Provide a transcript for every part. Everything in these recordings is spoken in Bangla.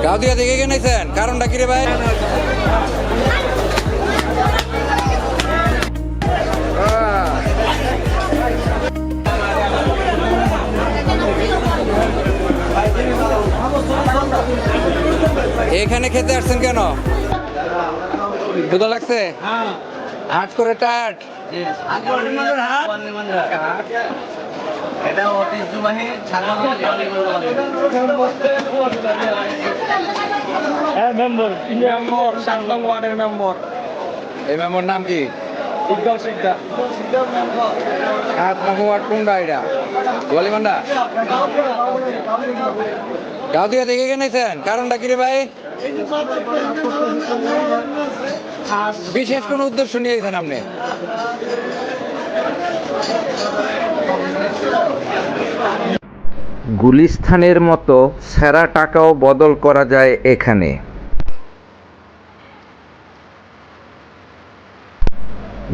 গাউদিয়া থেকে কিনেছেন, কারণটা কি রে ভাই? এখানে খেতে আসছেন কেন? ক্ষুধা লাগছে? হাট করে টাট। এটা ঐতিহ্যবাহী এই মেমোর নাম কি? কোনটা এটা? গোয়ালিমান্ডা? গাউদিয়া থেকে কিনেছেন, কারণটা কি রে ভাই? বিশেষ কোনো উদ্দেশ্য নিয়েছেন আপনি? গুলিস্তানের মতো সেরা টাকাও বদল করা যায় এখানে।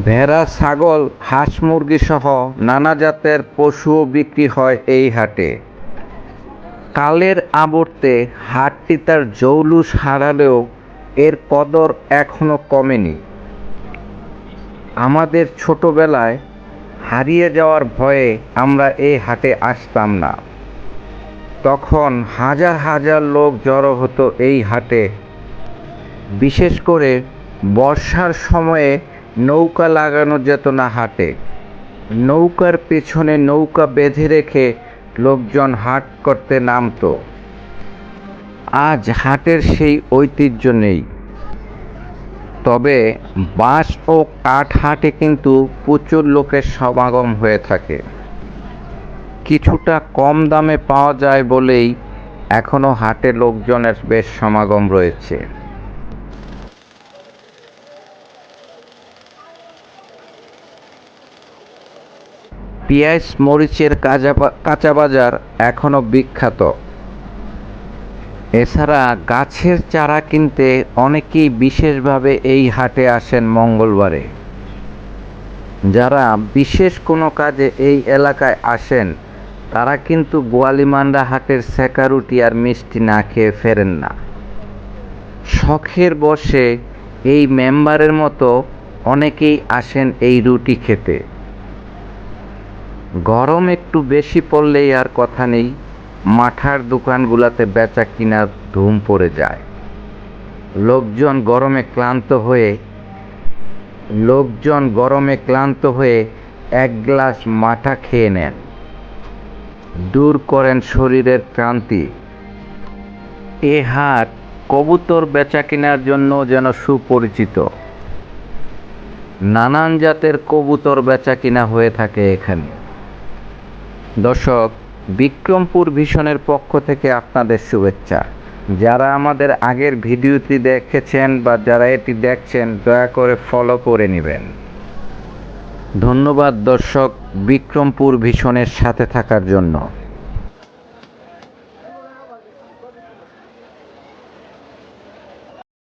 ভেড়া, ছাগল, হাঁস, মুরগি সহ নানা জাতের পশুও বিক্রি হয় এই হাটে। কালের আবর্তে হাটটি তার জৌলুস হারালেও এর কদর এখনো কমেনি। আমাদের ছোটবেলায় হারিয়ে যাওয়ার ভয়ে আমরা এই হাটে আসতাম না। তখন হাজার হাজার লোক জড়ো হতো এই হাটে। বিশেষ করে বর্ষার সময়ে নৌকা লাগানো যেত না হাটে। নৌকার পেছনে নৌকা বেঁধে রেখে লোকজন হাট করতে নামতো। আজ হাটের সেই ঐতিহ্য নেই। তবে বাঁশ ও কাঠ হাটে কিন্তু প্রচুর লোকের সমাগম হয়ে থাকে। কিছুটা কম দামে পাওয়া যায় বলেই এখনো হাটে লোকজনের বেশ সমাগম রয়েছে। পেঁয়াজ মরিচের কাঁচা বাজার এখনো বিখ্যাত। এছাড়া গাছের চারা কিনতে অনেকেই বিশেষভাবে এই হাটে আসেন মঙ্গলবারে। যারা বিশেষ কোনো কাজে এই এলাকায় আসেন তারা কিন্তু গোয়ালিমান্ডা হাটের সেকা রুটি আর মিষ্টি না খেয়ে ফেরেন না। শখের বশে এই মেম্বারের মতো অনেকেই আসেন এই রুটি খেতে। গরম একটু বেশি পড়লেই আর কথা নেই, মাঠার দোকানগুলোতে বেচা কিনার ধুম পড়ে যায়। লোকজন গরমে ক্লান্ত হয়ে এক গ্লাস মাঠা খেয়ে নেন, দূর করেন শরীরের ক্লান্তি। এ হাট কবুতর বেচা কেনার জন্য যেন সুপরিচিত। নানান জাতের কবুতর বেচা কিনা হয়ে থাকে এখানে। দর্শক, বিক্রমপুর ভিশনের পক্ষ থেকে আপনাদের শুভেচ্ছা। যারা আমাদের আগের ভিডিওটি দেখেছেন বা যারা এটি দেখছেন দয়া করে ফলো করে নেবেন। ধন্যবাদ দর্শক, বিক্রমপুর ভিশনের সাথে থাকার জন্য।